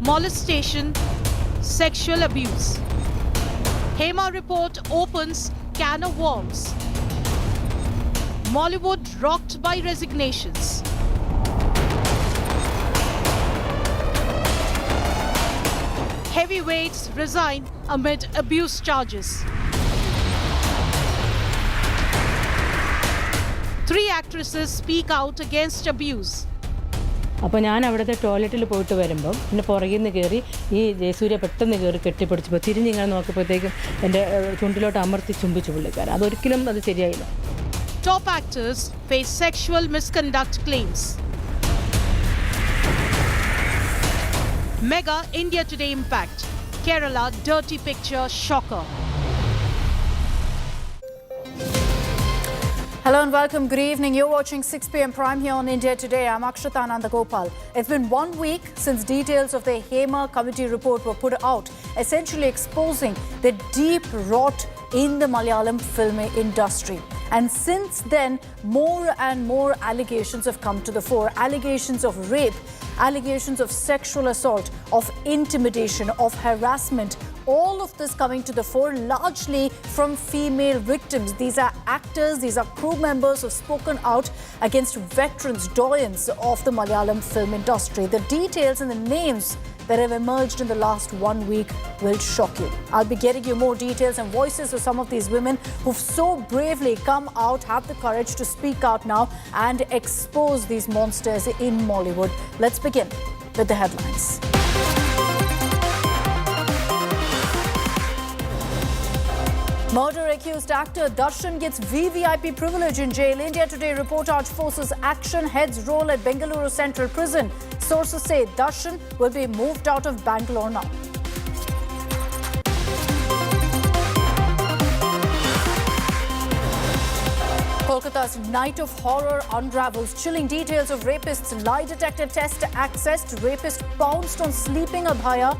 molestation, sexual abuse. Hema report opens can of worms. Mollywood rocked by resignations. Heavyweights resign amid abuse charges. 3 actresses speak out against abuse. അപ്പോൾ ഞാൻ അവിടുത്തെ ടോയ്ലറ്റിൽ പോയിട്ട് വരുമ്പം പിന്നെ പുറകിൽ നിന്ന് കയറി ഈ ജയസൂര്യ പെട്ടെന്ന് കയറി കെട്ടിപ്പിടിച്ചപ്പോൾ തിരിഞ്ഞിങ്ങനെ നോക്കിയപ്പോഴത്തേക്കും എൻ്റെ ചുണ്ടിലോട്ട് അമർത്തി ചുംബിച്ചു പുള്ളിക്കാരൻ. അതൊരിക്കലും അത് ശരിയായില്ല. Top actors face sexual misconduct claims. Mega India Today impact. Kerala dirty picture shocker. Hello and welcome. Good evening. You're watching 6 p.m. Prime here on India Today. I'm Akshita Nandagopal. It's been 1 week since details of the Hema Committee report were put out, essentially exposing the deep rot in the Malayalam film industry. And since then, more and more allegations have come to the fore. Allegations of rape, allegations of sexual assault, of intimidation, of harassment. All of this coming to the fore largely from female victims. These are actors, these are crew members who have spoken out against veterans, doyens of the Malayalam film industry. The details and the names that have emerged in the last 1 week will shock you. I'll be getting you more details and voices of some of these women who've so bravely come out, have the courage to speak out now and expose these monsters in Mollywood. Let's begin with the headlines. Murder-accused actor Darshan gets VVIP privilege in jail. India Today reportage forces action heads roll at Bengaluru Central Prison. Sources say Darshan will be moved out of Bangalore now. Kolkata's night of horror unravels. Chilling details of rapist's lie detector test accessed. Rapist pounced on sleeping Abhaya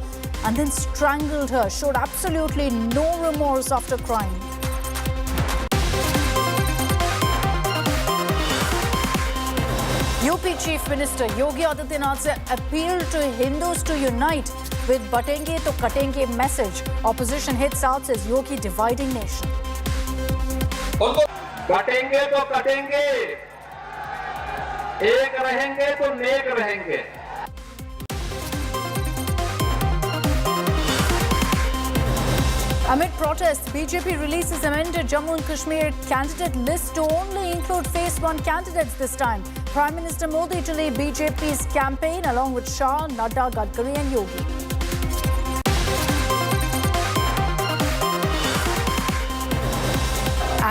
and then strangled her. Showed absolutely no remorse after crime. UP Chief Minister Yogi Adityanath's appeal to Hindus to unite with Batenge to Katenge message. Opposition hits out, says Yogi dividing nation. कटेंगे तो कटेंगे, एक रहेंगे तो नेक रहेंगे. Amid protests, BJP releases amended Jammu and Kashmir candidate list to only include Phase 1 candidates this time. Prime Minister Modi to lead BJP's campaign along with Shah, Nadda, Gadkari and Yogi.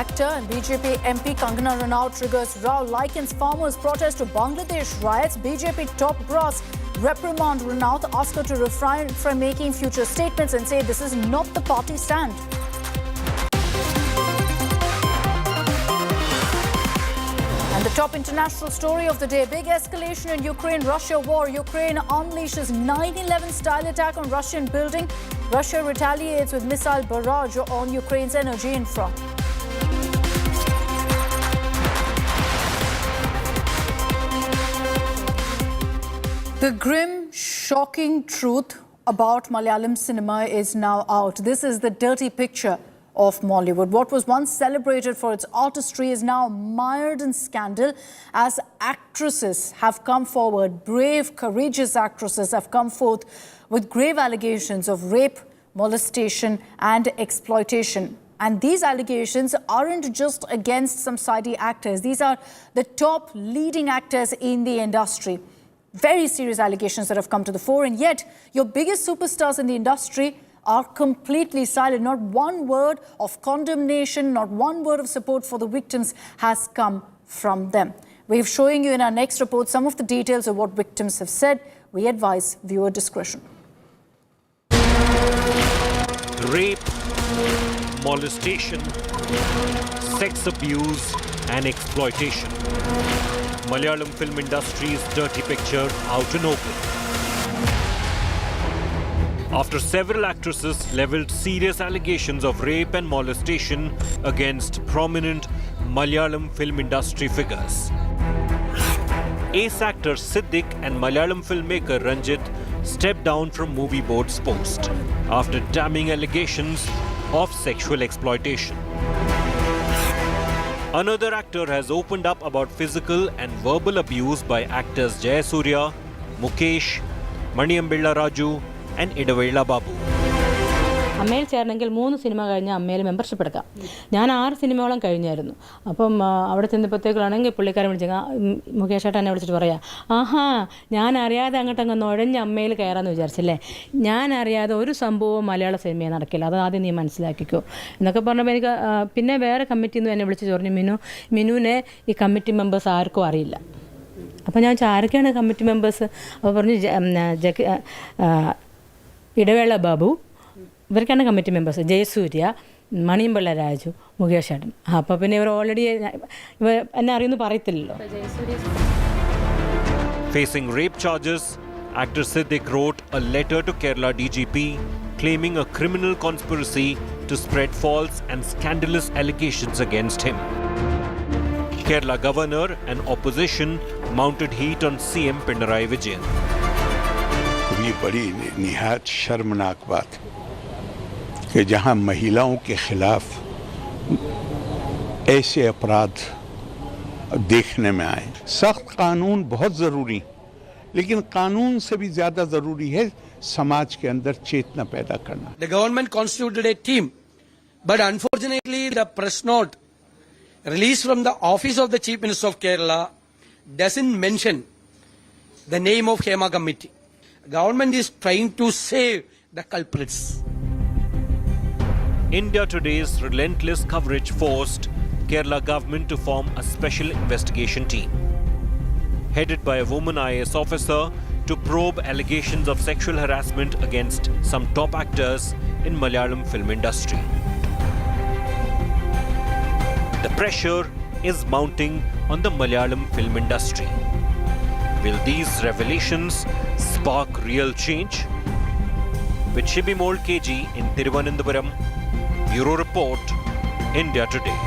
Actor and BJP MP Kangana Ranaut triggers row, likens farmers' protest to Bangladesh riots. BJP top brass reprimand Ranaut, ask her to refrain from making future statements and say this is not the party stand. And the top international story of the day, big escalation in Ukraine-Russia war. Ukraine unleashes 9/11 style attack on Russian building. Russia retaliates with missile barrage on Ukraine's energy infra. The grim, shocking truth about Malayalam cinema is now out. This is the dirty picture of Mollywood. What was once celebrated for its artistry is now mired in scandal as actresses have come forward. Brave, courageous actresses have come forth with grave allegations of rape, molestation and exploitation. And these allegations aren't just against some sidey actors. These are the top leading actors in the industry. Very serious allegations that have come to the fore, and yet your biggest superstars in the industry are completely silent. Not one word of condemnation, not one word of support for the victims has come from them. We're showing you in our next report some of the details of what victims have said. We advise viewer discretion. Rape, molestation, sex abuse and exploitation. Malayalam film industry's dirty picture out in open. After several actresses leveled serious allegations of rape and molestation against prominent Malayalam film industry figures. Ace actor Siddiq and Malayalam filmmaker Ranjit stepped down from movie board's post after damning allegations of sexual exploitation. Another actor has opened up about physical and verbal abuse by actors Jayasuriya, Mukesh, Maniyambilla Raju and Idavella Babu. അമ്മയിൽ ചേരണമെങ്കിൽ 3 cinema കഴിഞ്ഞാൽ അമ്മയിൽ membership എടുക്കാം. ഞാൻ 6 സിനിമയോളം കഴിഞ്ഞായിരുന്നു. അപ്പം അവിടെ ചെന്നപ്പോഴത്തേക്കാണെങ്കിൽ പുള്ളിക്കാരൻ വിളിച്ചേക്കാം, മുകേഷ് ഏട്ടൻ എന്നെ വിളിച്ചിട്ട് പറയാം, ആഹാ ഞാൻ അറിയാതെ അങ്ങോട്ടങ്ങ് നുഴഞ്ഞ് അമ്മയിൽ കയറാമെന്ന് വിചാരിച്ചല്ലേ. ഞാൻ അറിയാതെ ഒരു സംഭവവും മലയാള സിനിമയിൽ നടക്കില്ല, അത് ആദ്യം നീ മനസ്സിലാക്കിക്കോ എന്നൊക്കെ പറഞ്ഞപ്പോൾ എനിക്ക് പിന്നെ വേറെ കമ്മിറ്റിയിൽ നിന്ന് എന്നെ വിളിച്ച് പറഞ്ഞു, മിനുവിനെ ഈ കമ്മിറ്റി മെമ്പേഴ്സ് ആർക്കും അറിയില്ല. അപ്പോൾ ഞാൻ ആരൊക്കെയാണ് കമ്മിറ്റി മെമ്പേഴ്സ്? അപ്പോൾ പറഞ്ഞു ഇടവേള ബാബു, ഇവർക്കാണ് കമ്മിറ്റി മെമ്പേഴ്സ്, ജയസൂര്യ, മണിയമ്പള്ള രാജു, മുകേഷ് ഏട്ടൻ. അപ്പോൾ പിന്നെ ഇവർ ഓൾറെഡി എന്നെ അറിയുന്നു പറയത്തില്ലല്ലോ. Facing rape charges, actor Siddiq wrote a letter to Kerala DGP claiming a criminal conspiracy to spread false and scandalous allegations against him. Kerala governor and opposition mounted heat on CM Pinarayi Vijayan. ये बड़ी निहायत शर्मनाक बात कि जहां महिलाओं के खिलाफ ऐसे अपराध देखने में आए. सख्त कानून बहुत ज़रूरी, लेकिन कानून से भी ज़्यादा ज़रूरी है समाज के अंदर चेतना पैदा करना. The government constituted a team, but unfortunately the press note released from the office of the Chief Minister of Kerala doesn't mention the name of Hema Committee. The government is trying to save the culprits. India Today's relentless coverage forced Kerala government to form a special investigation team, headed by a woman IAS officer, to probe allegations of sexual harassment against some top actors in Malayalam film industry. The pressure is mounting on the Malayalam film industry. Will these revelations spark real change? With Shibimol KG in Thiruvananthapuram, Bureau Report, India Today.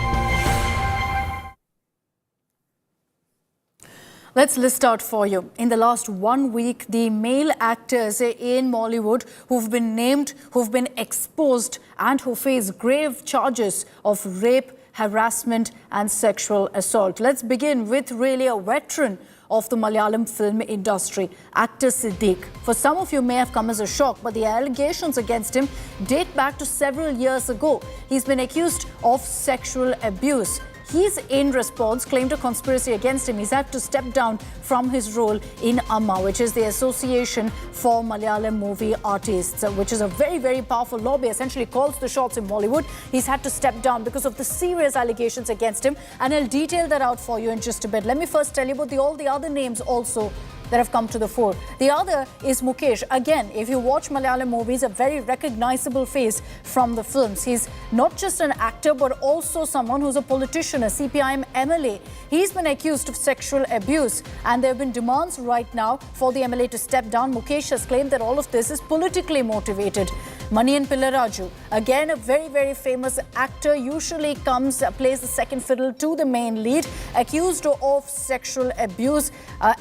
Let's list out for you. In the last 1 week, the male actors in Mollywood who've been named, who've been exposed and who face grave charges of rape, harassment and sexual assault. Let's begin with really a veteran of the Malayalam film industry, actor Siddiq. For some of you may have come as a shock, but the allegations against him date back to several years ago. He's been accused of sexual abuse. He's in response claimed a conspiracy against him. He's had to step down from his role in AMMA, which is the Association for Malayalam Movie Artists, which is a very, very powerful lobby, essentially calls the shots in Bollywood. He's had to step down because of the serious allegations against him, and I'll detail that out for you in just a bit. Let me first tell you about all the other names also that have come to the fore. The other is Mukesh. Again, if you watch Malayalam movies, a very recognizable face from the films. He's not just an actor, but also someone who's a politician, a CPIM MLA. He's been accused of sexual abuse, and there have been demands right now for the MLA to step down. Mukesh has claimed that all of this is politically motivated. Maniyambilla Raju, again a very, very famous actor, usually plays the second fiddle to the main lead, accused of sexual abuse,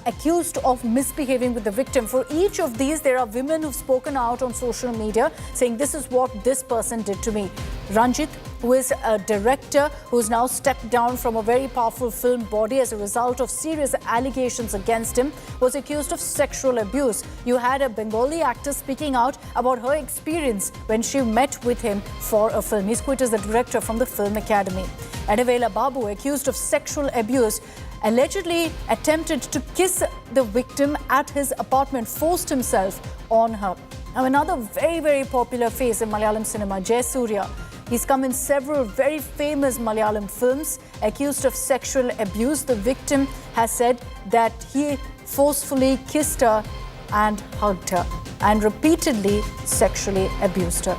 accused of misbehaving with the victim. For each of these, there are women who've spoken out on social media saying this is what this person did to me. Ranjit, who is a director who's now stepped down from a very powerful film body as a result of serious allegations against him, was accused of sexual abuse. You had a Bengali actor speaking out about her experience when she met with him for a film. He's quit as the director from the Film Academy. Idavella Babu, accused of sexual abuse, allegedly attempted to kiss the victim at his apartment, forced himself on her. Now, another very, very popular face in Malayalam cinema, Jayasuriya. He's come in several very famous Malayalam films, accused of sexual abuse. The victim has said that he forcefully kissed her and hugged her and repeatedly sexually abused her.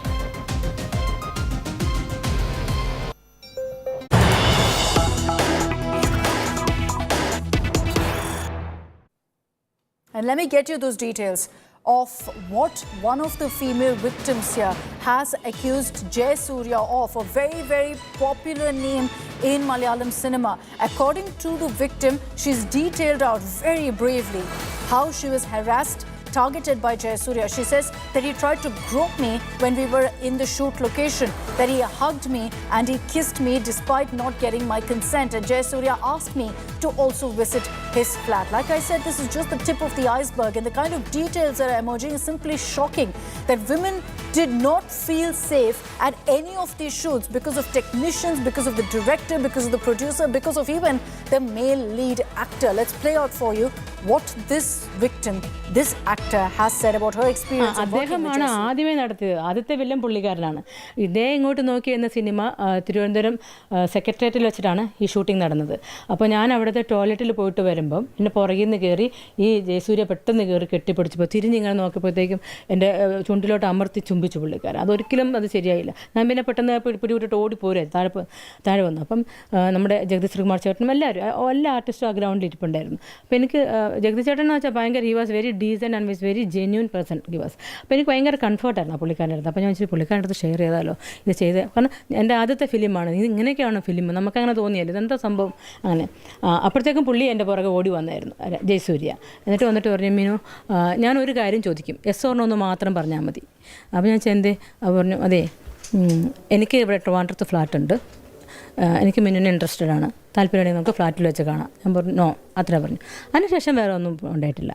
And let me get you those details of what one of the female victims here has accused Jayasuriya of, a very, very popular name in Malayalam cinema. According to the victim, she's detailed out very bravely how she was harassed, targeted by Jayasuriya. She says that he tried to grope me when we were in the shoot location, that he hugged me and he kissed me despite not getting my consent. And Jayasuriya asked me to also visit his flat. Like I said, this is just the tip of the iceberg, and the kind of details that are emerging is simply shocking. That women did not feel safe at any of these shoots because of technicians, because of the director, because of the producer, because of even the male lead actor. Let's play out for you what this victim, this actor, has said about her experience of working with അദ്ദേഹമാണ് Jayasuriya. ആദ്യമേ നടത്തിയത്. ആദ്യത്തെ villain പുള്ളിക്കാരനാണ്. ഇതേ ഇങ്ങോട്ട് നോക്കി എന്ന cinema Thiruvananthapuram സെക്രട്ടേറിയറ്റിൽ വെച്ചിട്ടാണ് ഈ ഷൂട്ടിംഗ് നടന്നത്. അപ്പോൾ ഞാൻ അവിടുത്തെ ടോയ്ലറ്റിൽ പോയിട്ട് വരുമ്പം എന്നെ പുറകിൽ നിന്ന് കയറി ഈ ജയസൂര്യ പെട്ടെന്ന് കയറി കെട്ടിപ്പിടിച്ചപ്പോൾ തിരിഞ്ഞിങ്ങനെ നോക്കിയപ്പോഴത്തേക്കും എൻ്റെ ചുണ്ടിലോട്ട് അമർത്തി ചുംബിച്ചു പുള്ളിക്കാരൻ. അതൊരിക്കലും അത് ശരിയായില്ല. ഞാൻ പിന്നെ പെട്ടെന്ന് പിടിവിട്ടിട്ട് ഓടിപ്പോരെ താഴെ വന്നു. അപ്പം നമ്മുടെ ജഗദീഷ് ശ്രീകുമാർ ചേട്ടനും എല്ലാ ആർട്ടിസ്റ്റും ആ ഗ്രൗണ്ടിൽ ഇരിപ്പുണ്ടായിരുന്നു. അപ്പോൾ എനിക്ക് ജഗദീഷ് ചേട്ടൻ എന്ന് വെച്ചാൽ ഭയങ്കര he was very decent and was very genuine person he was. അപ്പോൾ എനിക്ക് ഭയങ്കര കംഫർട്ടായിരുന്നു ആ പുള്ളിക്കാരൻ്റെ അടുത്ത്. അപ്പോൾ ഞാൻ വെച്ചാൽ പുള്ളിക്കാരൻ്റെ അടുത്ത് ഷെയർ ചെയ്താലോ ഇത് ചെയ്ത്, കാരണം എൻ്റെ ആദ്യത്തെ ഫിലിമാണ് ഇത്, ഇങ്ങനെയൊക്കെയാണ് ഫിലിം, നമുക്കങ്ങനെ തോന്നിയല്ലോ ഇതെന്താ സംഭവം അങ്ങനെ. അപ്പോഴത്തേക്കും പുള്ളി എൻ്റെ പുറകെ ഓടി വന്നായിരുന്നു ജയസൂര്യ. എന്നിട്ട് വന്നിട്ട് പറഞ്ഞു, മീനു ഞാനൊരു കാര്യം ചോദിക്കും, യെസ് ഓർ നോ എന്ന് മാത്രം പറഞ്ഞാൽ മതി. അപ്പോൾ ഞാൻ എന്തേ പറഞ്ഞു, അതെ എനിക്ക് ഇവിടെ ട്രിവാൻഡ്രത്ത് ഫ്ലാറ്റ് ഉണ്ട്, എനിക്ക് മിന്നുവിന് ഇൻട്രസ്റ്റഡ് ആണ്, താല്പര്യമുണ്ടെങ്കിൽ നമുക്ക് ഫ്ലാറ്റിൽ വെച്ച് കാണാം. ഞാൻ പറഞ്ഞു നോ, അത്ര പറഞ്ഞു. അതിനുശേഷം വേറെ ഒന്നും ഉണ്ടായിട്ടില്ല.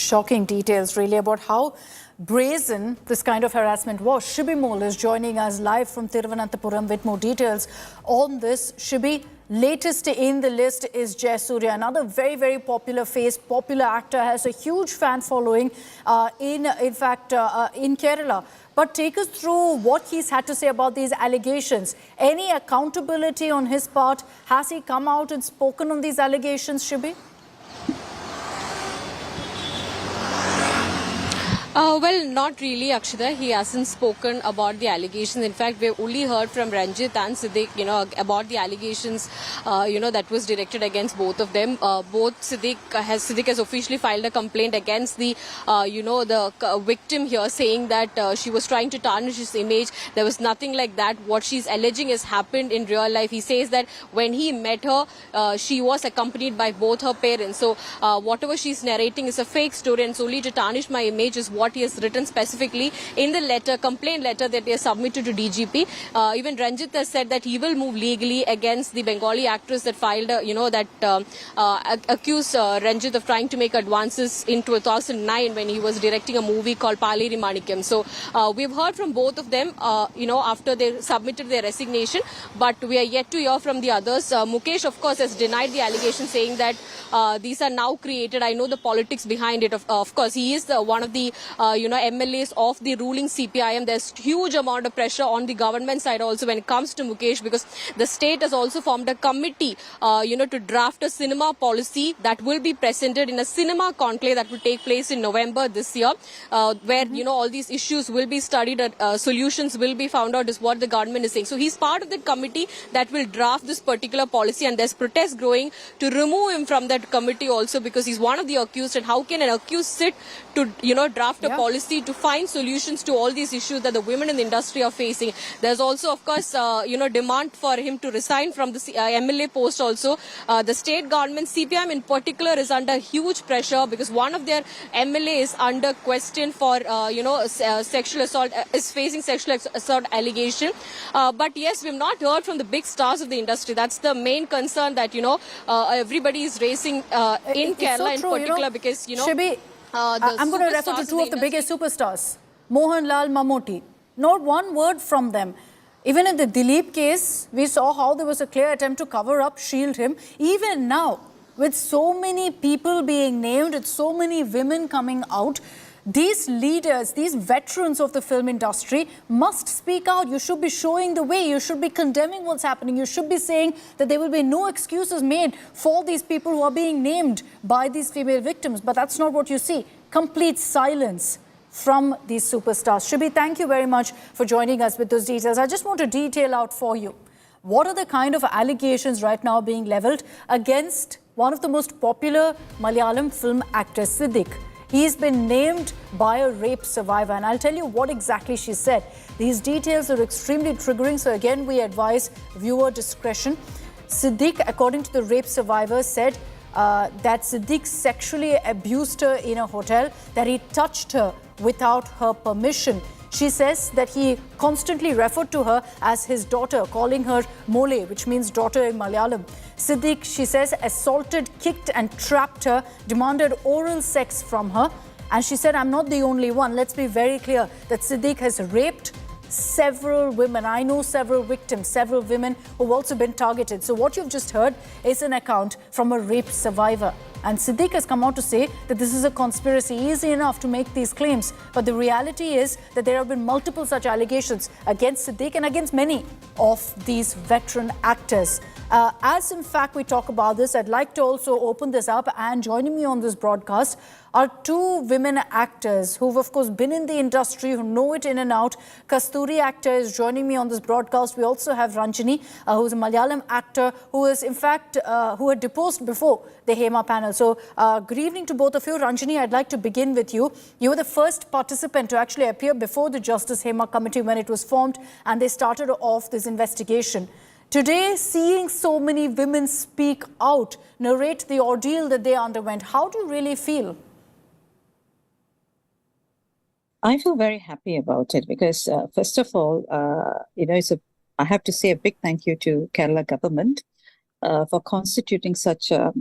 Shocking details really about how brazen this kind of harassment was. Shibi Mole is joining us live from Thiruvananthapuram with more details on this. Shibi, latest in the list is Jayasuriya, another very, very popular face, popular actor, has a huge fan following in Kerala. But take us through what he's had to say about these allegations. Any accountability on his part? Has he come out and spoken on these allegations, Shibi? Well, not really, Akshita. He hasn't spoken about the allegations. In fact, we've only heard from Ranjit and Siddiq, about the allegations, that was directed against both of them. Siddiq has officially filed a complaint against the victim here, saying that she was trying to tarnish his image. There was nothing like that. What she's alleging has happened in real life. He says that when he met her, she was accompanied by both her parents. So whatever she's narrating is a fake story, and solely to tarnish my image is what he has written specifically in the complaint letter that he has submitted to DGP. Even Ranjit has said that he will move legally against the Bengali actress that filed, accused Ranjit of trying to make advances in 2009 when he was directing a movie called Paliri Manikam. So we've heard from both of them, after they submitted their resignation, but we are yet to hear from the others. Mukesh, of course, has denied the allegation, saying that these are now created. I know the politics behind it. Of course, he is one of the MLAs of the ruling CPIM. There's huge amount of pressure on the government side also when it comes to Mukesh, because the state has also formed a committee, to draft a cinema policy that will be presented in a cinema conclave that will take place in November this year, where, all these issues will be studied, solutions will be found out, is what the government is saying. So he's part of that committee that will draft this particular policy, and there's protest growing to remove him from that committee also, because he's one of the accused, and how can an accused sit to, draft a policy to find solutions to all these issues that the women in the industry are facing. There's also, of course, demand for him to resign from the MLA post also. The state government, CPIM in particular, is under huge pressure because one of their MLA is under question for, sexual assault, is facing sexual assault allegation. But yes, we've not heard from the big stars of the industry. That's the main concern that, everybody is raising in Kerala in particular, because, Shibi, I'm going to refer to two of the biggest superstars, Mohanlal, Mammootty. Not one word from them. Even in the Dileep case, we saw how there was a clear attempt to cover up, shield him. Even now, with so many people being named, with so many women coming out, these leaders, these veterans of the film industry must speak out. You should be showing the way. You should be condemning what's happening. You should be saying that there will be no excuses made for these people who are being named by these female victims. But that's not what you see. Complete silence from these superstars. Shibi, thank you very much for joining us with those details. I just want to detail out for you what are the kind of allegations right now being levelled against one of the most popular Malayalam film actors, Siddiq. He's been named by a rape survivor, and I'll tell you what exactly she said. These details are extremely triggering, so again we advise viewer discretion. Siddiq, according to the rape survivor, said that Siddiq sexually abused her in a hotel, that he touched her without her permission. She says that he constantly referred to her as his daughter, calling her Mole, which means daughter in Malayalam. Siddiq, she says, assaulted, kicked and trapped her, demanded oral sex from her. And she said, I'm not the only one. Let's be very clear that Siddiq has raped several women. I know several victims, several women who've also been targeted. So what you've just heard is an account from a rape survivor. And Siddiq has come out to say that this is a conspiracy. Easy enough to make these claims. But the reality is that there have been multiple such allegations against Siddiq and against many of these veteran actors. As in fact we talk about this, I'd like to also open this up, and joining me on this broadcast are two women actors who've of course been in the industry, who know it in and out. Kasturi actor is joining me on this broadcast. We also have Ranjini, who's a Malayalam actor who is in fact, who had deposed before the Hema panel. So good evening to both of you. Ranjini, I'd like to begin with you. You were the first participant to actually appear before the Justice Hema Committee when it was formed and they started off this investigation. Today, seeing so many women speak out, narrate the ordeal that they underwent, how do you really feel? I feel very happy about it because, first of all, I have to say a big thank you to Kerala government for constituting such a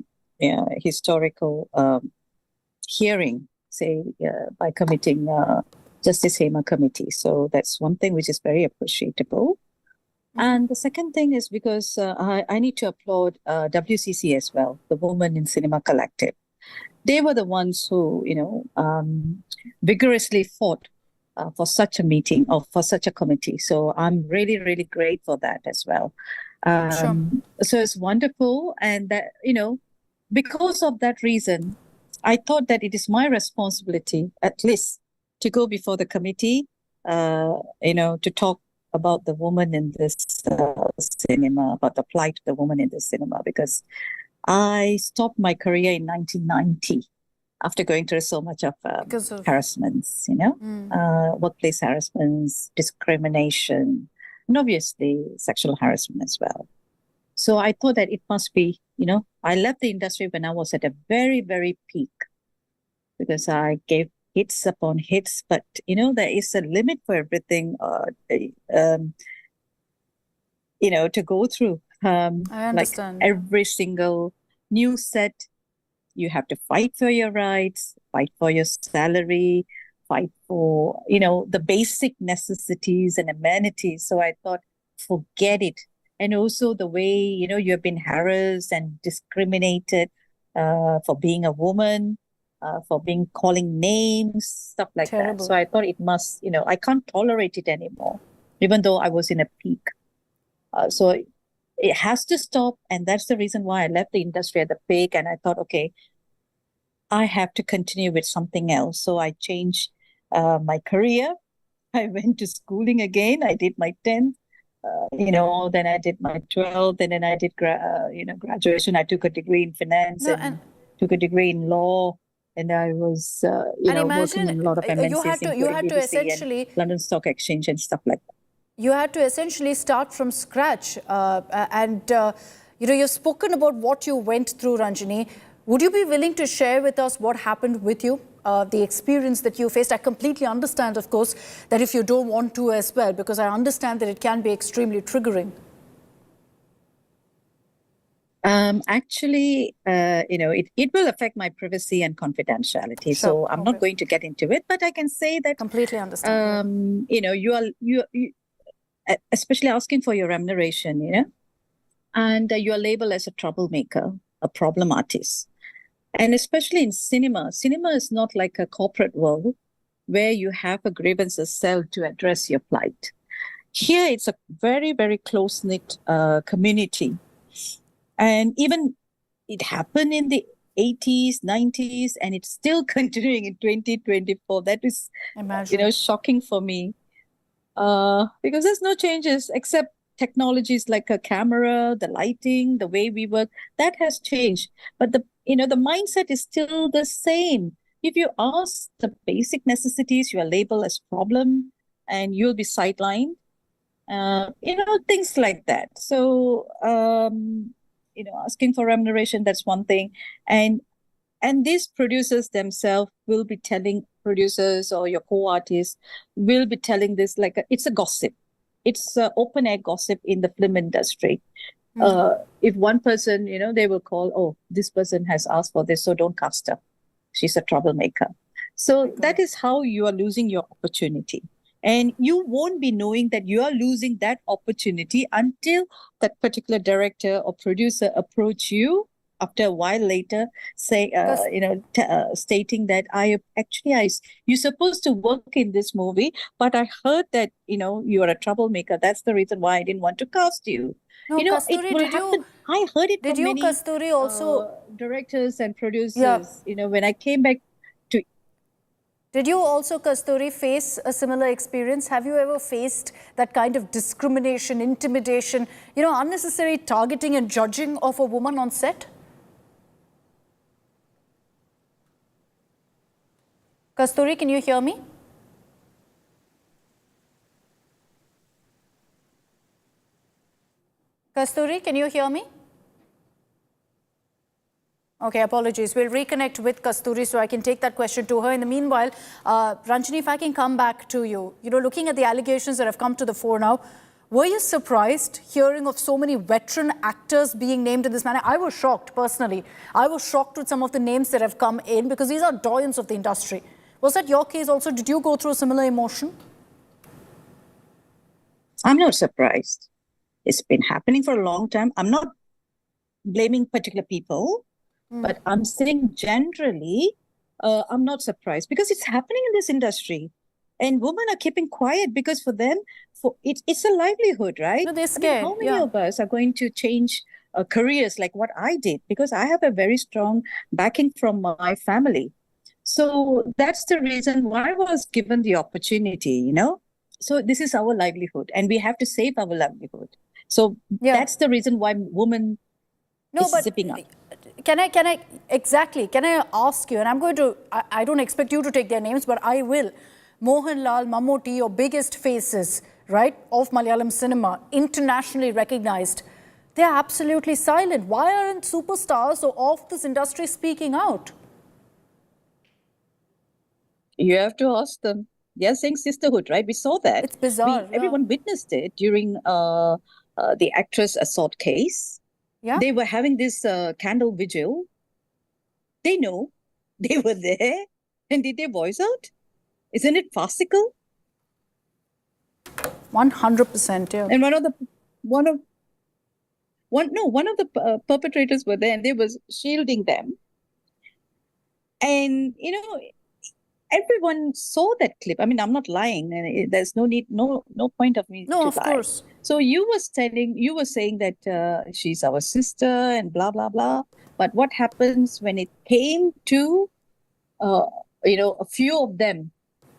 historical hearing, by committing Justice Hema Committee. So that's one thing which is very appreciable. And the second thing is because I need to applaud WCC as well, the Women in Cinema Collective. They were the ones who, vigorously fought for such a meeting or for such a committee. So I'm really, really great for that as well. Sure. So it's wonderful. And that, because of that reason, I thought that it is my responsibility, at least, to go before the committee, to talk about the woman in this cinema, about the plight of the woman in this cinema, because I stopped my career in 1990 after going through so much of harassments, workplace harassments, discrimination, and obviously sexual harassment as well. So I thought that it must be, I left the industry when I was at a very, very peak because I gave hits upon hits, but there is a limit for everything, to go through. I understand. Like every single new set, you have to fight for your rights, fight for your salary, fight for, the basic necessities and amenities. So I thought, forget it. And also the way, you have been harassed and discriminated for being a woman, for calling names, stuff like Terrible. that. So I thought it must, I can't tolerate it anymore, even though I was in a peak. So it has to stop. And that's the reason why I left the industry at the peak. And I thought, okay, I have to continue with something else. So I changed my career. I went to schooling again. I did my 10th, then I did my 12th, and then I did, graduation. I took a degree in finance and took a degree in law. And I was, working in a lot of MNCs, you had to essentially London Stock Exchange and stuff like that. You had to essentially start from scratch. You've spoken about what you went through, Ranjini. Would you be willing to share with us what happened with you, the experience that you faced? I completely understand, of course, that if you don't want to as well, because I understand that it can be extremely triggering. Actually, it will affect my privacy and confidentiality. Sure. So I'm not going to get into it, but I can say that Completely understand. you especially asking for your remuneration, and you are labeled as a troublemaker, a problem artist. And especially in cinema is not like a corporate world where you have a grievances cell to address your plight. Here, it's a very, very close-knit community. And even it happened in the 80s, 90s, and it's still continuing in 2024. That is, shocking for me. Because there's no changes except technologies like a camera, the lighting, the way we work, that has changed. But the mindset is still the same. If you ask the basic necessities, you are labeled as problem and you'll be sidelined. Things like that. So asking for remuneration, that's one thing. And these producers themselves will be telling producers or your co-artists will be telling this it's a gossip. It's open air gossip in the film industry. If one person, they will call, oh, this person has asked for this, so don't cast her. She's a troublemaker. So that is how you are losing your opportunity. And you won't be knowing that you are losing that opportunity until that particular director or producer approach you after a while later, say, stating that you're supposed to work in this movie, but I heard that, you are a troublemaker. That's the reason why I didn't want to cast you. No, Kasturi, it will happen. I heard it from many Kasturi, also directors and producers, when I came back to... Did you also, Kasturi, face a similar experience? Have you ever faced that kind of discrimination, intimidation, unnecessary targeting and judging of a woman on set? Kasturi, can you hear me? Kasturi, can you hear me? Okay, apologies. We'll reconnect with Kasturi so I can take that question to her. In the meanwhile, Ranjini, if I can come back to you. Looking at the allegations that have come to the fore now, were you surprised hearing of so many veteran actors being named in this manner? I was shocked, personally. I was shocked with some of the names that have come in because these are doyens of the industry. Was that your case also? Did you go through a similar emotion? I'm not surprised. It's been happening for a long time. I'm not blaming particular people, but I'm saying generally, I'm not surprised because it's happening in this industry. And women are keeping quiet because for them, it's a livelihood, right? No, they're scared. How many of us are going to change careers like what I did? Because I have a very strong backing from my family. So that's the reason why I was given the opportunity, So this is our livelihood and we have to save our livelihood. So that's the reason why women is zipping up. Can I ask you, and I'm going to, I don't expect you to take their names, but I will. Mohanlal, Mammootty, your biggest faces, right, of Malayalam cinema, internationally recognized. They're absolutely silent. Why aren't superstars or of this industry speaking out? You have to ask them. They're saying sisterhood, right? We saw that. It's bizarre. Everyone witnessed it during the actress assault case. Yeah. They were having this candle vigil. They know. They were there. And did they voice out? Isn't it farcical? 100%, yeah. And one of the perpetrators were there and they was shielding them. And, everyone saw that clip. I mean, I'm not lying. And there's no need, no point of me to lie. No, of course. So you were saying that she's our sister and blah, blah, blah. But what happens when it came to, a few of them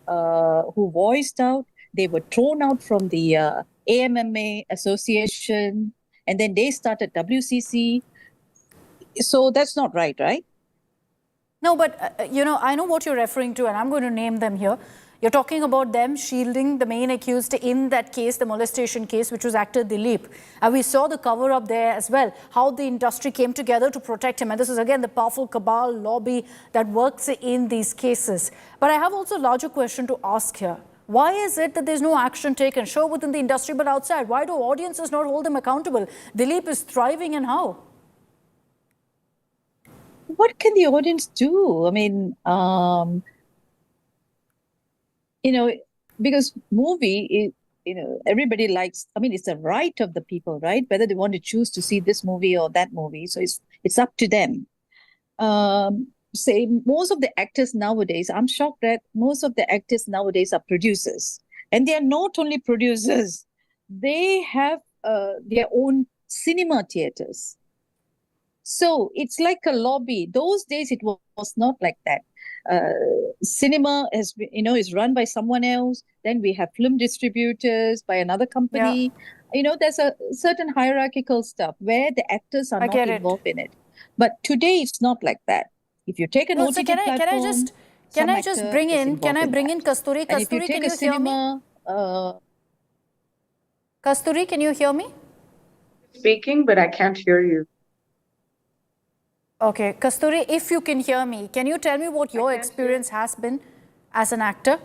who voiced out, they were thrown out from the AMMA association, and then they started WCC. So that's not right, right? No, but, I know what you're referring to, and I'm going to name them here. You're talking about them shielding the main accused in that case, the molestation case, which was actor Dilip. And we saw the cover-up there as well, how the industry came together to protect him. And this is, again, the powerful cabal lobby that works in these cases. But I have also a larger question to ask here. Why is it that there's no action taken, sure, within the industry, but outside? Why do audiences not hold them accountable? Dilip is thriving, and how? What can the audience do? I mean, because movie, everybody likes, it's a right of the people, right? Whether they want to choose to see this movie or that movie. So it's up to them. Say most of the actors nowadays, I'm shocked that most of the actors nowadays are producers. And they are not only producers, they have their own cinema theaters. So it's like a lobby. Those days it was not like that. Cinema is run by someone else. Then we have film distributors by another company. Yeah. There's a certain hierarchical stuff where the actors are not involved in it. But today it's not like that. If you take an OTT platform, can I just bring in Kasturi? Kasturi, can you hear me? Kasturi, can you hear me? Speaking, but I can't hear you. Okay, Kasturi, if you can hear me, can you tell me what your experience has been as an actor?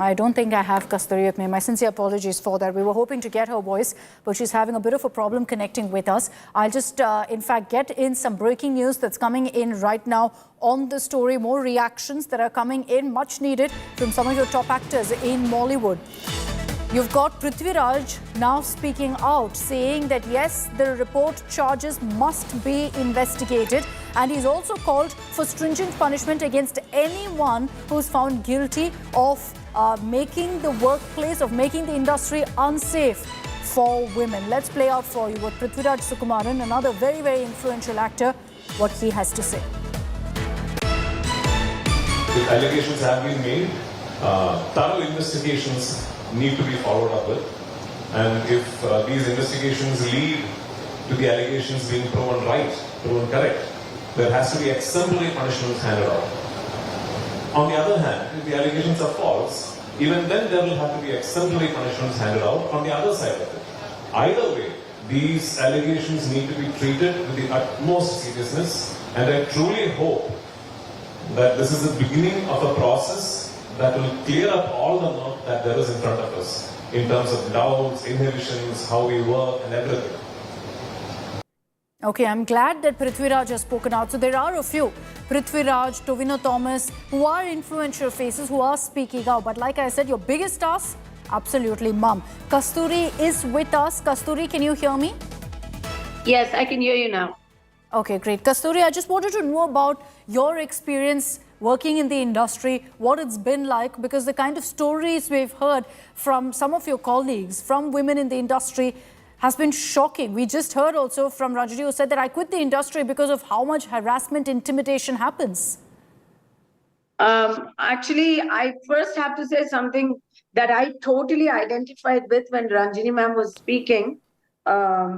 I don't think I have Kasturi with me. My sincere apologies for that. We were hoping to get her voice, but she's having a bit of a problem connecting with us. I'll just, in fact, get in some breaking news that's coming in right now on the story. More reactions that are coming in, much needed from some of your top actors in Mollywood. You've got Prithviraj now speaking out, saying that yes, the report charges must be investigated. And he's also called for stringent punishment against anyone who's found guilty of making the workplace, of making the industry unsafe for women. Let's play out for you with Prithviraj Sukumaran, another very, very influential actor, what he has to say. If allegations have been made, thorough investigations need to be followed up with. And if these investigations lead to the allegations being proven right, proven correct, there has to be exemplary punishments handed out. On the other hand, if the allegations are false, even then there will have to be exemplary punishments handed out on the other side of it. Either way, these allegations need to be treated with the utmost seriousness, and I truly hope that this is the beginning of a process that will clear up all the murk that there is in front of us in terms of doubts, inhibitions, how we work and everything. Okay, I'm glad that Prithviraj has spoken out. So there are a few, Prithviraj, Tovino Thomas, who are influential faces who are speaking out. But like I said, your biggest stars, absolutely mum. Kasturi is with us. Kasturi, can you hear me? Yes, I can hear you now. Okay, great. Kasturi, I just wanted to know about your experience working in the industry, what it's been like, because the kind of stories we've heard from some of your colleagues, from women in the industry, has been shocking. We just heard also from Rajati, who said that I quit the industry because of how much harassment, intimidation happens. Actually, I first have to say something that I totally identified with when Ranjini ma'am was speaking.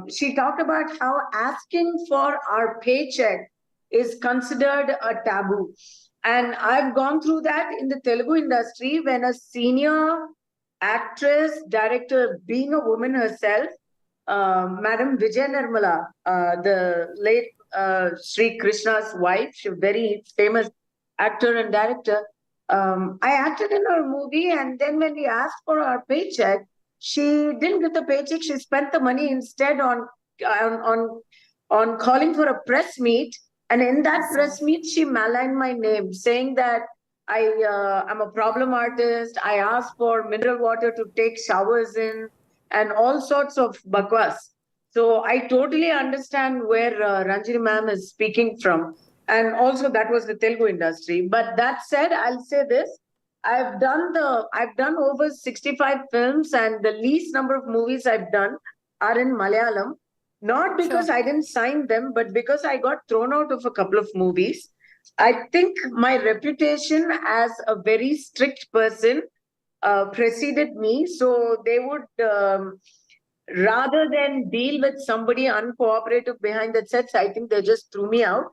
She talked about how asking for our paycheck is considered a taboo. And I've gone through that in the Telugu industry when a senior actress, director, being a woman herself, Madam Vijay Nirmala, the late Sri Krishna's wife, she's a very famous actor and director. I acted in her movie, and then when we asked for our paycheck, she didn't get the paycheck. She spent the money instead on calling for a press meet. And in that press meet, she maligned my name, saying that I'm a problem artist. I asked for mineral water to take showers in, and all sorts of bakwas. So I totally understand where Ranjini ma'am is speaking from. And also that was the Telugu industry. But that said, I'll say this. I've done over 65 films, and the least number of movies I've done are in Malayalam. Not because I didn't sign them, but because I got thrown out of a couple of movies. I think my reputation as a very strict person preceded me. So they would, rather than deal with somebody uncooperative behind the sets, I think they just threw me out.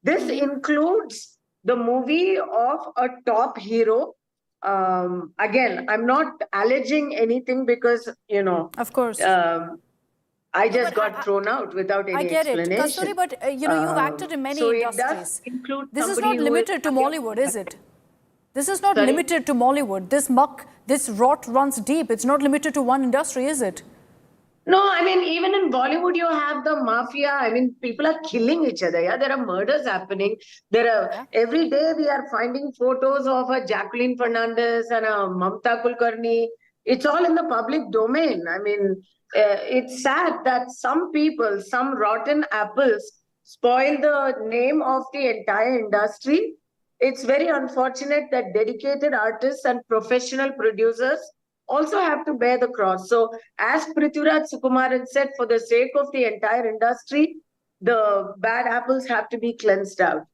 This includes the movie of a top hero. Again, I'm not alleging anything because, Of course. I just got thrown out without any explanation. I get it. Kasturi, but you've acted in many industries. This is not limited to Mollywood, is it? This is not limited to Mollywood. This rot runs deep. It's not limited to one industry, is it? No, I mean, even in Bollywood, you have the mafia. I mean, people are killing each other. Yeah, there are murders happening. Every day we are finding photos of a Jacqueline Fernandez and a Mamta Kulkarni. It's all in the public domain. I mean, it's sad that some people, some rotten apples, spoil the name of the entire industry. It's very unfortunate that dedicated artists and professional producers also have to bear the cross. So, as Prithviraj Sukumaran said, for the sake of the entire industry, the bad apples have to be cleansed out.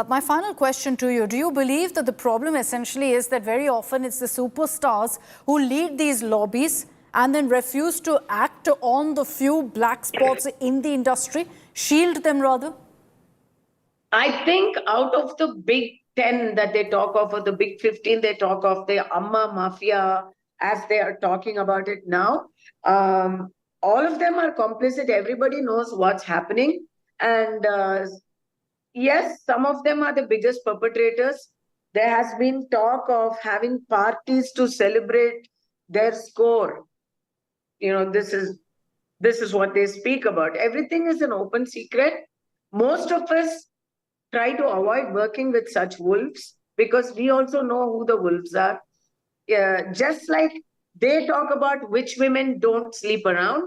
My final question to you, do you believe that the problem essentially is that very often it's the superstars who lead these lobbies and then refuse to act on the few black spots in the industry, shield them rather? I think out of the big 10 that they talk of, or the big 15 they talk of, the Amma Mafia, as they are talking about it now, all of them are complicit. Everybody knows what's happening. And yes, some of them are the biggest perpetrators. There has been talk of having parties to celebrate their score. You know, this is what they speak about. Everything is an open secret. Most of us try to avoid working with such wolves because we also know who the wolves are. Just like they talk about which women don't sleep around,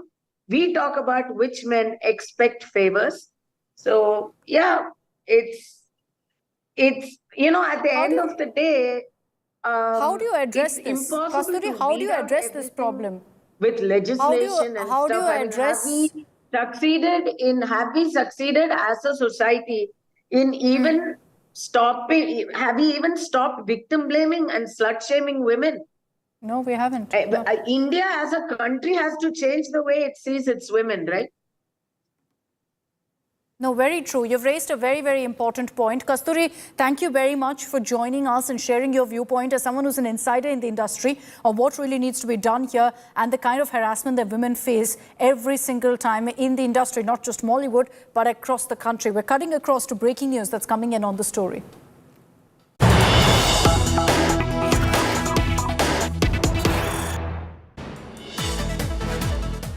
we talk about which men expect favors. So yeah, it's you know, at the end of the day, how do you address it's this? impossible Kasturi, to how do you weed out address this everything problem? with legislation and how do stuff. you I mean, address- have we succeeded as a society in even stopping, have we even stopped victim blaming and slut shaming women? No, we haven't. India as a country has to change the way it sees its women, right? No, very true. You've raised a very, very important point. Kasturi, thank you very much for joining us and sharing your viewpoint as someone who's an insider in the industry on what really needs to be done here and the kind of harassment that women face every single time in the industry, not just Mollywood, but across the country. We're cutting across to breaking news that's coming in on the story.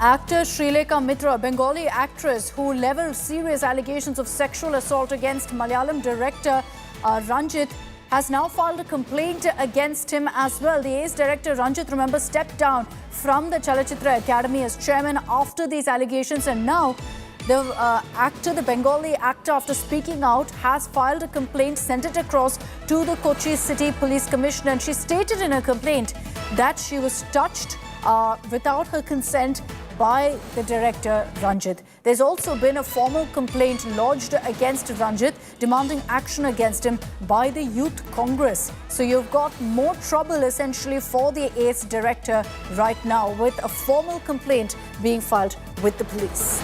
Actor Srilekha Mitra, Bengali actress who levelled serious allegations of sexual assault against Malayalam director Ranjit, has now filed a complaint against him as well. The ace director Ranjit, remember, stepped down from the Chalachitra Academy as chairman after these allegations, and now the Bengali actor, after speaking out, has filed a complaint, sent it across to the Kochi City Police Commissioner, and she stated in her complaint that she was touched without her consent by the director Ranjit. There's also been a formal complaint lodged against Ranjit, demanding action against him by the Youth Congress. So you've got more trouble essentially for the ace director right now, with a formal complaint being filed with the police.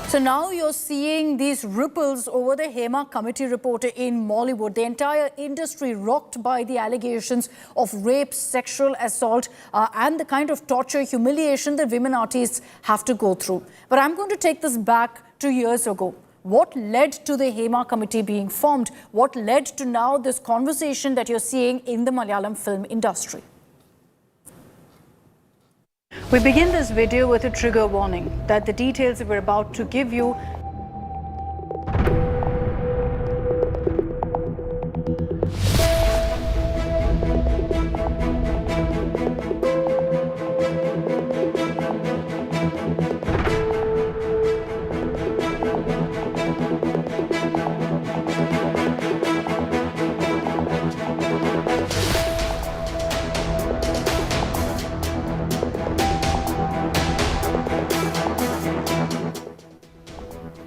So now you're seeing these ripples over the Hema Committee report in Mollywood. The entire industry rocked by the allegations of rape, sexual assault, and the kind of torture, humiliation that women artists have to go through. But I'm going to take this back 2 years ago. What led to the Hema Committee being formed? What led to now this conversation that you're seeing in the Malayalam film industry? We begin this video with a trigger warning that the details we're about to give you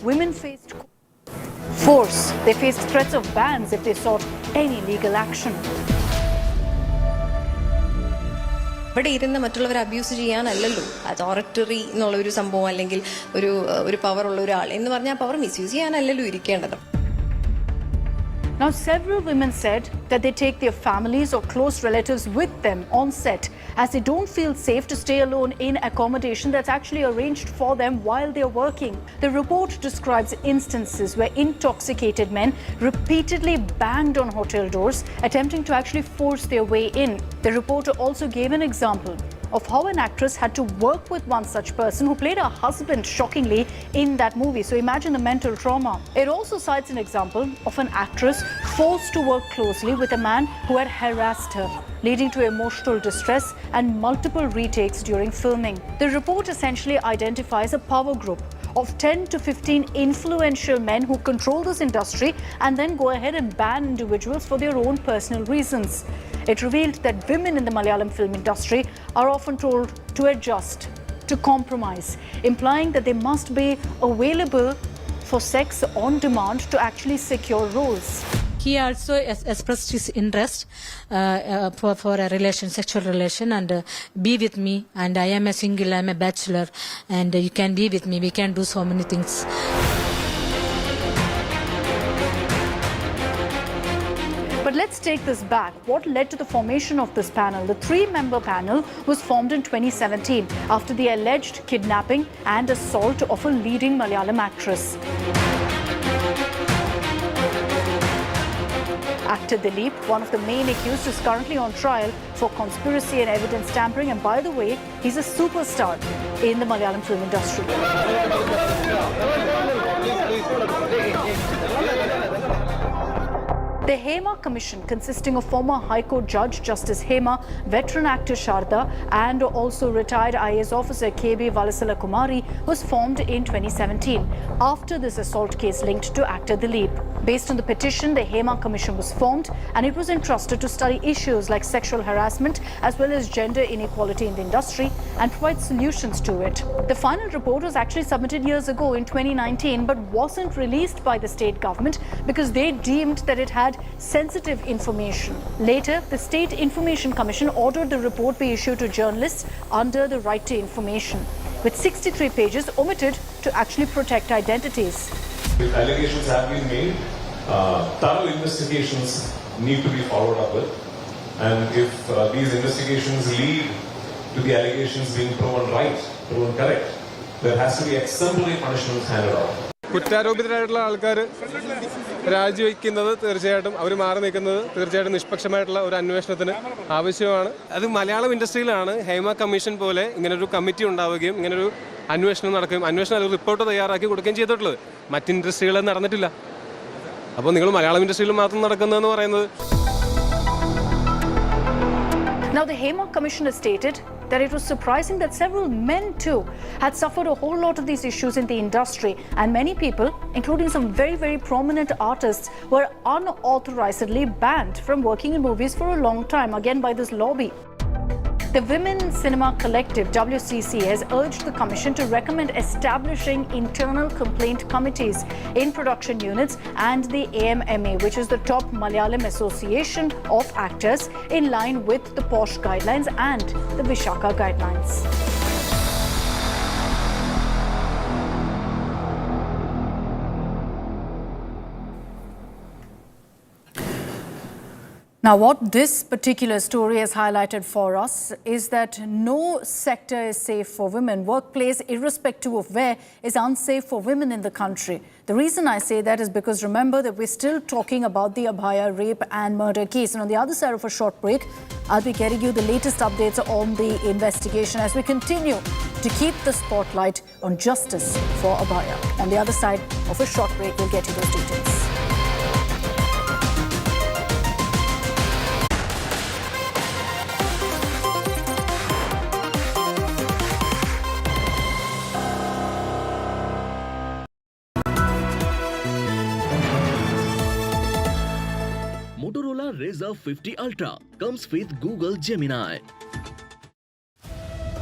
women faced force. They faced threats of bans if they sought any legal action. ഇവിടെ ഇരുന്ന് മറ്റുള്ളവരെ abuse ചെയ്യാനല്ലല്ലോ അതോറിറ്ററി എന്നുള്ളൊരു സംഭവം, അല്ലെങ്കിൽ ഒരു പവറുള്ള ഒരാൾ എന്ന് പറഞ്ഞാൽ പവർ മിസ്യൂസ് ചെയ്യാനല്ലല്ലോ ഇരിക്കേണ്ടത്. Now, several women said that they take their families or close relatives with them on set as they don't feel safe to stay alone in accommodation that's actually arranged for them while they're working. The report describes instances where intoxicated men repeatedly banged on hotel doors, attempting to actually force their way in. The reporter also gave an example of how an actress had to work with one such person who played her husband, shockingly, in that movie. So imagine the mental trauma. It also cites an example of an actress forced to work closely with a man who had harassed her, leading to emotional distress and multiple retakes during filming. The report essentially identifies a power group of 10 to 15 influential men who control this industry and then go ahead and ban individuals for their own personal reasons. It revealed that women in the Malayalam film industry are often told to adjust, to compromise, implying that they must be available for sex on demand to actually secure roles. He also expressed his interest for a relation, sexual relation, and be with me. And I am a single, I am a bachelor, and you can be with me. We can do so many things. But let's take this back. What led to the formation of this panel? The 3-member panel was formed in 2017 after the alleged kidnapping and assault of a leading Malayalam actress. Actor Dileep, one of the main accused, is currently on trial for conspiracy and evidence tampering, and by the way, he's a superstar in the Malayalam film industry. The Hema Commission, consisting of former High Court Judge Justice Hema, veteran actor Sharda, and also retired IAS officer KB Valasala Kumari, was formed in 2017 after this assault case linked to actor Dileep. Based on the petition, the Hema Commission was formed, and it was entrusted to study issues like sexual harassment as well as gender inequality in the industry and provide solutions to it. The final report was actually submitted years ago in 2019 but wasn't released by the state government because they deemed that it had sensitive information. Later, the State Information Commission ordered the report be issued to journalists under the right to information, with 63 pages omitted to actually protect identities. If allegations have been made, thorough investigations need to be followed up with. And if these investigations lead to the allegations being proven right, proven correct, there has to be exemplary punishment handed out. കുറ്റാരോപിതരായിട്ടുള്ള ആൾക്കാർ രാജിവെക്കുന്നത് തീർച്ചയായിട്ടും അവർ മാറി നിൽക്കുന്നത് തീർച്ചയായിട്ടും നിഷ്പക്ഷമായിട്ടുള്ള ഒരു അന്വേഷണത്തിന് ആവശ്യമാണ്. അത് Malayalam ഇൻഡസ്ട്രിയിലാണ് Hema commission പോലെ ഇങ്ങനൊരു കമ്മിറ്റി ഉണ്ടാവുകയും ഇങ്ങനൊരു അന്വേഷണം നടക്കുകയും അന്വേഷണം റിപ്പോർട്ട് തയ്യാറാക്കി കൊടുക്കുകയും ചെയ്തിട്ടുള്ളത്. മറ്റ് ഇൻഡസ്ട്രികളിൽ നടന്നിട്ടില്ല. അപ്പോൾ നിങ്ങൾ മലയാളം ഇൻഡസ്ട്രിയിൽ മാത്രം നടക്കുന്നതെന്ന് പറയുന്നത്. Now, the Hema Commission has stated that it was surprising that several men too had suffered a whole lot of these issues in the industry, and many people, including some very, very prominent artists, were unauthorizedly banned from working in movies for a long time, again by this lobby. The Women Cinema Collective, WCC, has urged the Commission to recommend establishing internal complaint committees in production units and the AMMA, which is the top Malayalam Association of Actors, in line with the POSH guidelines and the Vishaka guidelines. Now, what this particular story has highlighted for us is that no sector is safe for women. Workplace, irrespective of where, is unsafe for women in the country. The reason I say that is because remember that we're still talking about the Abhaya rape and murder case. And on the other side of a short break, I'll be getting you the latest updates on the investigation as we continue to keep the spotlight on justice for Abhaya. On the other side of a short break, we'll get you those details. Razr 50 Ultra comes with Google Gemini.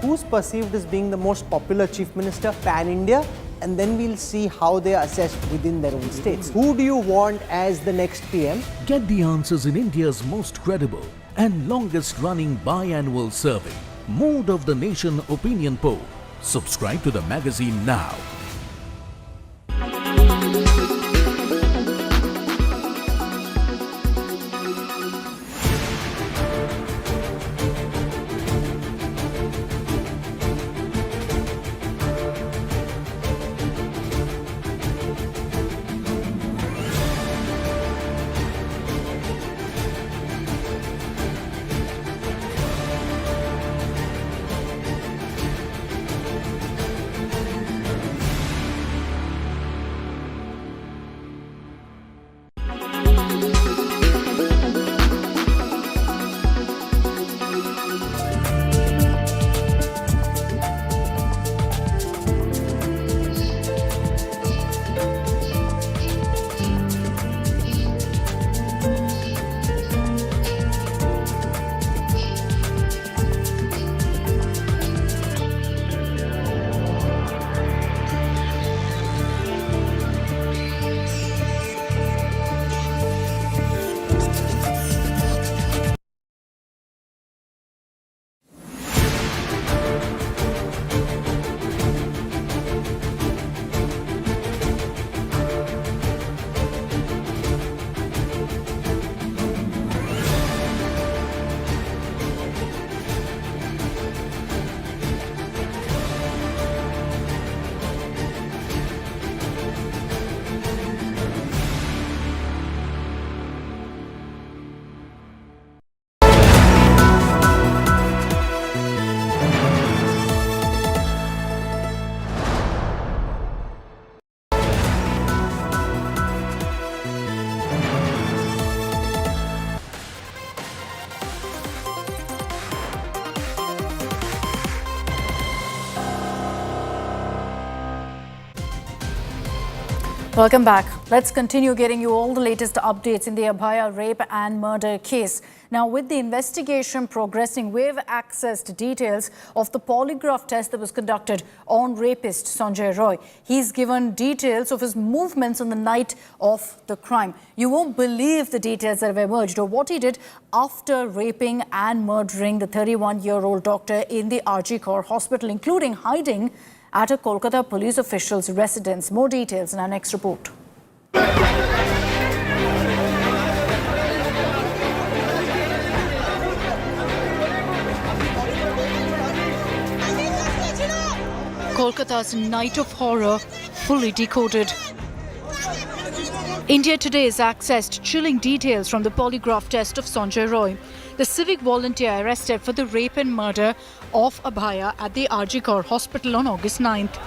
Who's perceived as being the most popular chief minister pan-India? And then we'll see how they are assessed within their own states. Who do you want as the next PM? Get the answers in India's most credible and longest running biannual survey, Mood of the Nation Opinion Poll. Subscribe to the magazine now. Welcome back. Let's continue getting you all the latest updates in the Abhaya rape and murder case. Now, with the investigation progressing, we've accessed details of the polygraph test that was conducted on rapist Sanjay Roy. He's given details of his movements on the night of the crime. You won't believe the details that have emerged of what he did after raping and murdering the 31-year-old doctor in the RG Kaur hospital, including hiding at a Kolkata police official's residence. More details in our next report. Kolkata's night of horror fully decoded. India Today has accessed chilling details from the polygraph test of Sanjay Roy, the civic volunteer arrested for the rape and murder of Abhaya at the RG Kaur hospital on August 9th.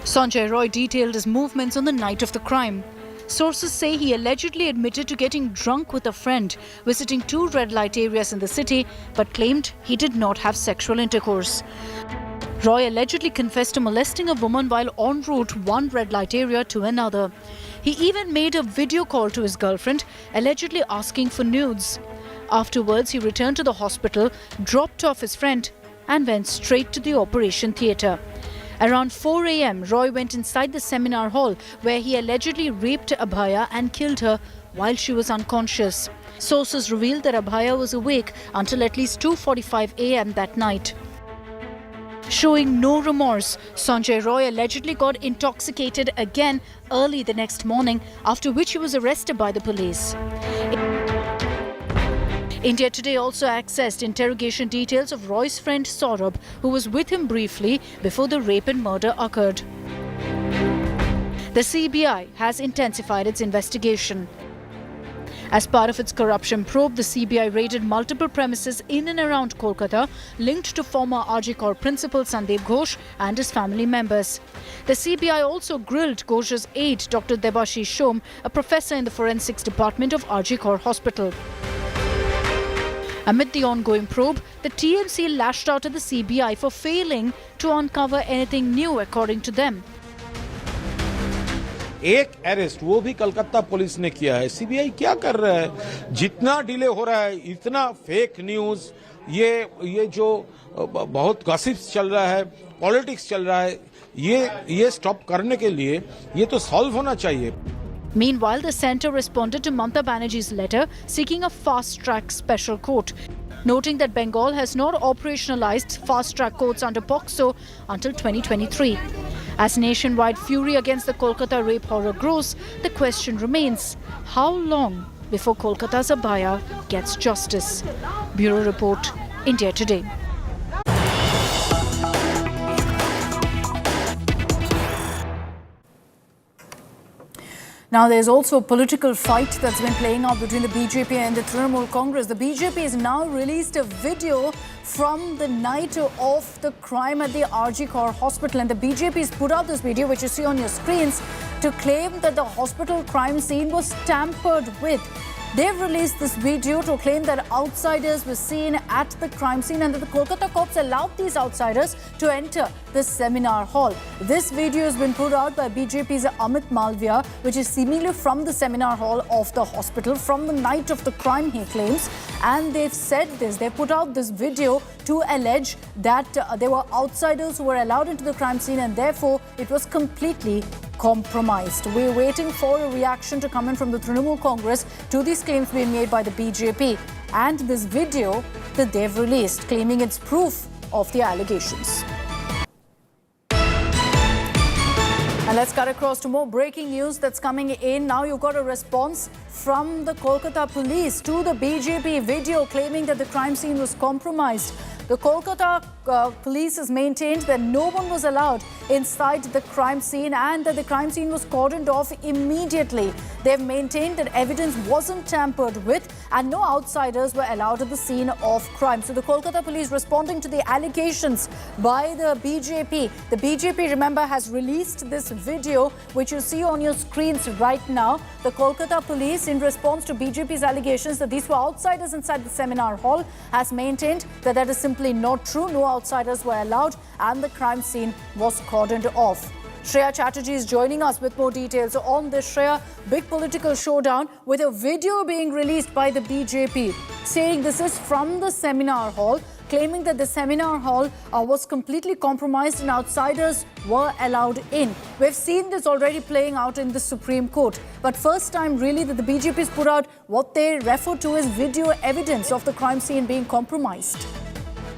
Sanjay Roy detailed his movements on the night of the crime. Sources say he allegedly admitted to getting drunk with a friend, visiting 2 red light areas in the city, but claimed he did not have sexual intercourse. Roy allegedly confessed to molesting a woman while en route one red light area to another. He even made a video call to his girlfriend, allegedly asking for nudes. Afterwards, he returned to the hospital, dropped off his friend and went straight to the operation theatre. Around 4 a.m., Roy went inside the seminar hall where he allegedly raped Abhaya and killed her while she was unconscious. Sources revealed that Abhaya was awake until at least 2:45 a.m. that night. Showing no remorse, Sanjay Roy allegedly got intoxicated again early the next morning, after which he was arrested by the police. India Today also accessed interrogation details of Roy's friend Saurabh, who was with him briefly before the rape and murder occurred. The CBI has intensified its investigation. As part of its corruption probe, the CBI raided multiple premises in and around Kolkata linked to former RG Kaur principal Sandeep Ghosh and his family members. The CBI also grilled Ghosh's aide, Dr. Debashish Shom, a professor in the forensics department of RG Kaur Hospital. Amid the ongoing probe, the TMC lashed out at the CBI for failing to uncover anything new, according to them. एक arrest वो भी Calcutta police ने किया है। CBI क्या कर रहा है? जितना डिले हो रहा है, इतना फेक न्यूज, ये जो बहुत गॉसिप्स चल रहा है, पॉलिटिक्स चल रहा है, ये स्टॉप करने के लिए ये तो सॉल्व होना चाहिए। Meanwhile, the centre responded to Mamata Banerjee's letter seeking a fast-track special court, noting that Bengal has not operationalized fast-track courts under POCSO until 2023. As nationwide fury against the Kolkata rape horror grows, the question remains, how long before Kolkata's Abhaya gets justice? Bureau Report, India Today. Now, there's also a political fight that's been playing out between the BJP and the Trinamool Congress. The BJP has now released a video from the night of the crime at the RG Kaur hospital. And the BJP has put out this video, which you see on your screens, to claim that the hospital crime scene was tampered with. They've released this video to claim that outsiders were seen at the crime scene and that the Kolkata cops allowed these outsiders to enter the seminar hall. This video has been put out by BJP's Amit Malviya, which is seemingly from the seminar hall of the hospital from the night of the crime, he claims. And they've said this, they put out this video to allege that there were outsiders who were allowed into the crime scene and therefore it was completely compromised. We're waiting for a reaction to come in from the Trinamool Congress to these claims being made by the BJP and this video that they've released, claiming it's proof of the allegations. And let's cut across to more breaking news that's coming in. Now you've got a response from the Kolkata police to the BJP video claiming that the crime scene was compromised. The Kolkata police has maintained that no one was allowed inside the crime scene and that the crime scene was cordoned off immediately. They've maintained that evidence wasn't tampered with and no outsiders were allowed at the scene of crime. So the Kolkata police responding to the allegations by the BJP. The BJP, remember, has released this video which you see on your screens right now. The Kolkata police, in response to BJP's allegations that these were outsiders inside the seminar hall, has maintained that that is simply not true. No outsiders were allowed and the crime scene was cordoned off. Shreya Chatterjee is joining us with more details on this. Shreya, big political showdown with a video being released by the BJP saying this is from the seminar hall, claiming that the seminar hall was completely compromised and outsiders were allowed in. We've seen this already playing out in the Supreme Court. But first time really that the BJP has put out what they refer to as video evidence of the crime scene being compromised.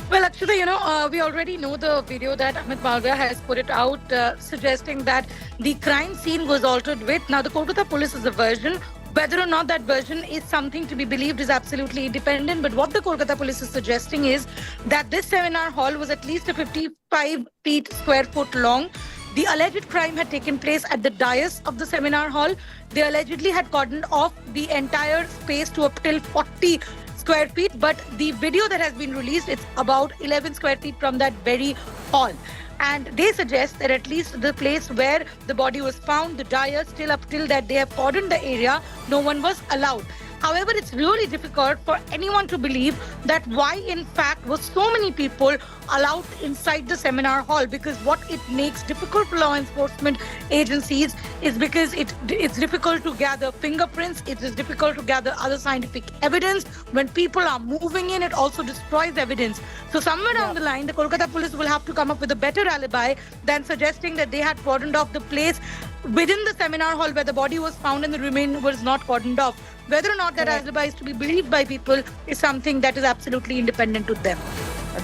Well, Akshita, we already know the video that Amit Malviya has put it out suggesting that the crime scene was altered with. Now, the Kolkata police's version, whether or not that version is something to be believed is absolutely independent. But what the Kolkata police is suggesting is that this seminar hall was at least a 55 feet square foot long. The alleged crime had taken place at the dais of the seminar hall. They allegedly had cordoned off the entire space to up till 40 square feet, but the video that has been released, it's about 11 square feet from that very hall. And they suggest that at least the place where the body was found, the dais, still up till that they have cordoned the area, no one was allowed. However, it's really difficult for anyone to believe that why in fact was so many people allowed inside the seminar hall, because what it makes difficult for law enforcement agencies is because it's difficult to gather fingerprints, it is difficult to gather other scientific evidence. When people are moving in, it also destroys evidence. So somewhere down the line, the Kolkata police will have to come up with a better alibi than suggesting that they had cordoned off the place within the seminar hall where the body was found and the remainder was not cordoned off. Whether or not that alibi is to be believed by people is something that is absolutely independent to them.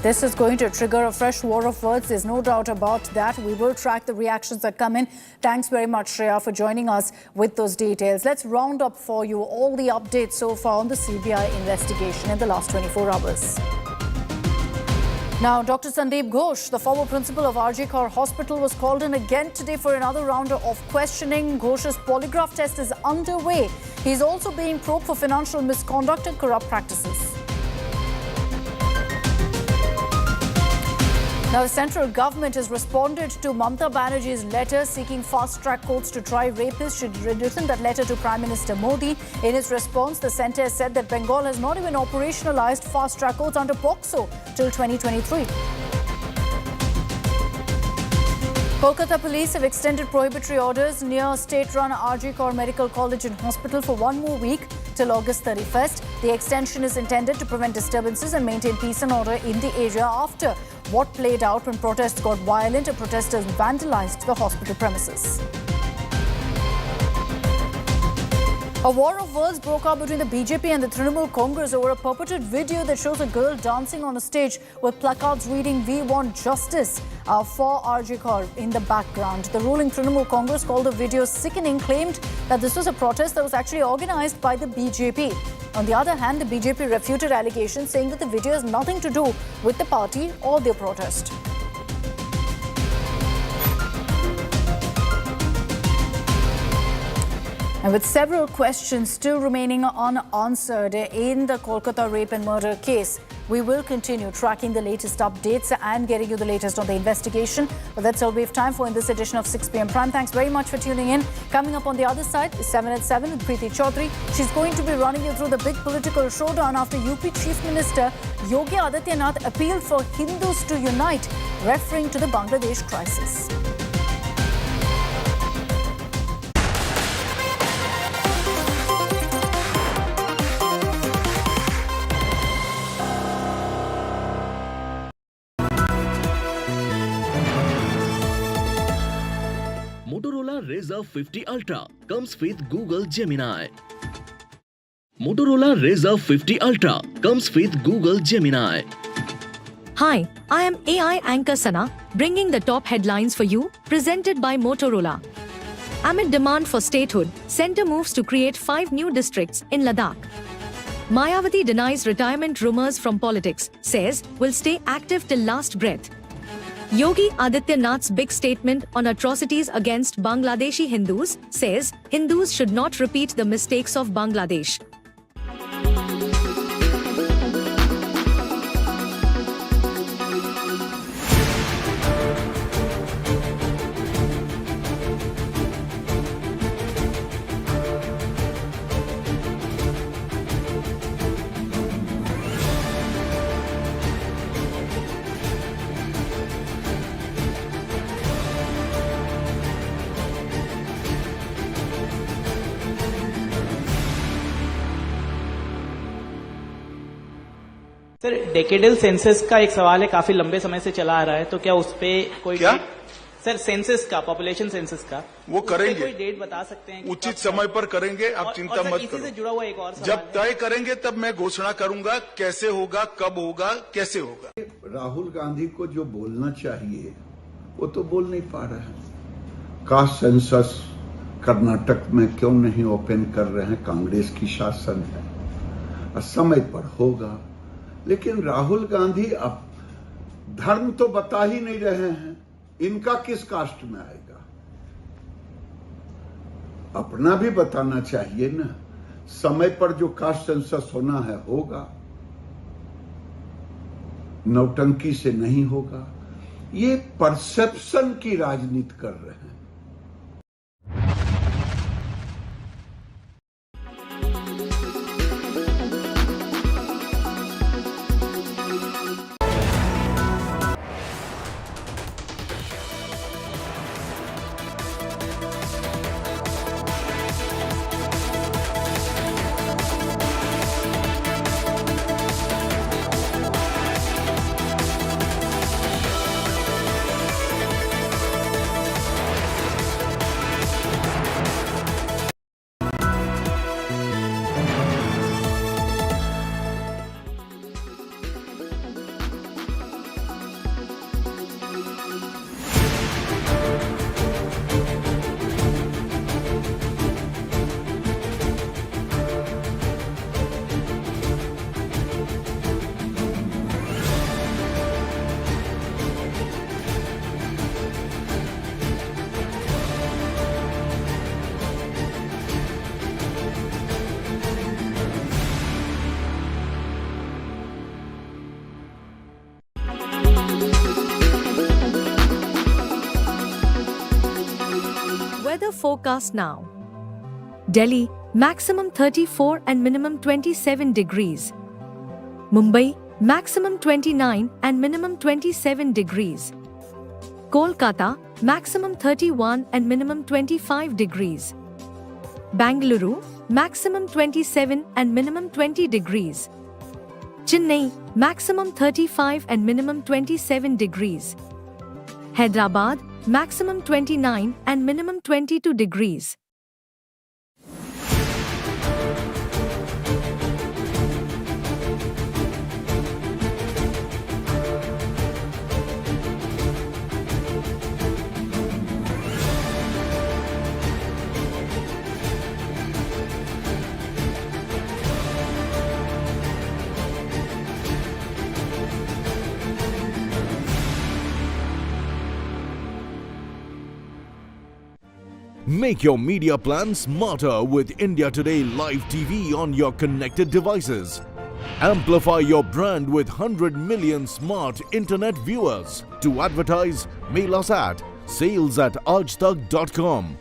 This is going to trigger a fresh war of words. There's no doubt about that. We will track the reactions that come in. Thanks very much, Shreya, for joining us with those details. Let's round up for you all the updates so far on the CBI investigation in the last 24 hours. Now, Dr. Sandeep Ghosh, the former principal of RG Kar Hospital, was called in again today for another round of questioning. Ghosh's polygraph test is underway. He's also being probed for financial misconduct and corrupt practices. Now, the central government has responded to Mamata Banerjee's letter seeking fast-track courts to try rapists. She'd written that letter to Prime Minister Modi. In its response, the centre has said that Bengal has not even operationalised fast-track courts under POCSO till 2023. Kolkata police have extended prohibitory orders near state-run RG Kar Medical College and Hospital for one more week till August 31st. The extension is intended to prevent disturbances and maintain peace and order in the area after what played out when protests got violent and protesters vandalized the hospital premises. A war of words broke out between the BJP and the Trinamool Congress over a purported video that shows a girl dancing on a stage with placards reading "We want justice" for RG Kar in the background. The ruling Trinamool Congress called the video sickening, claimed that this was a protest that was actually organised by the BJP. On the other hand, the BJP refuted allegations, saying that the video has nothing to do with the party or their protest. And with several questions still remaining unanswered in the Kolkata rape and murder case, we will continue tracking the latest updates and getting you the latest on the investigation. But that's all we have time for in this edition of 6 p.m. Prime. Thanks very much for tuning in. Coming up on the other side is 7 at 7 with Preeti Chaudhary. She's going to be running you through the big political showdown after UP Chief Minister Yogi Adityanath appealed for Hindus to unite, referring to the Bangladesh crisis. Motorola Razr 50 Ultra comes with Google Gemini. Motorola Razr 50 Ultra comes with Google Gemini. Hi, I am AI anchor Sana, bringing the top headlines for you, presented by Motorola. Amid demand for statehood, Centre moves to create 5 new districts in Ladakh. Mayawati denies retirement rumours from politics, says will stay active till last breath. Yogi Adityanath's big statement on atrocities against Bangladeshi Hindus, says Hindus should not repeat the mistakes of Bangladesh. Sir decadal census का एक सवाल है, काफी लंबे समय से चला आ रहा है, तो क्या उस पे कोई क्या? सर सेंसस का, पॉपुलेशन सेंसस का वो करेंगे, कोई डेट बता सकते हैं? उचित समय पर करेंगे, आप चिंता मत इसी करो। से जुड़ा हुआ एक और सवाल जब तय करेंगे तब मैं घोषणा करूंगा कैसे होगा, कब होगा, कैसे होगा। राहुल गांधी को जो बोलना चाहिए वो तो बोल नहीं पा रहे हैं। कास्ट सेंसस कर्नाटक में क्यों नहीं ओपन कर रहे हैं? कांग्रेस की शासन है, समय पर होगा। लेकिन राहुल गांधी अब धर्म तो बता ही नहीं रहे हैं, इनका किस कास्ट में आएगा? अपना भी बताना चाहिए ना। समय पर जो कास्ट सेंसस होना है होगा, नौटंकी से नहीं होगा। ये परसेप्शन की राजनीति कर रहे हैं। Weather forecast now. Delhi, maximum 34 and minimum 27 degrees. Mumbai, maximum 29 and minimum 27 degrees. Kolkata, maximum 31 and minimum 25 degrees. Bangalore, maximum 27 and minimum 20 degrees. Chennai, maximum 35 and minimum 27 degrees. Hyderabad, maximum 29 and minimum 22 degrees. Make your media plan smarter with India Today Live TV on your connected devices. Amplify your brand with 100 million smart internet viewers. To advertise, mail us at sales@aajtak.com.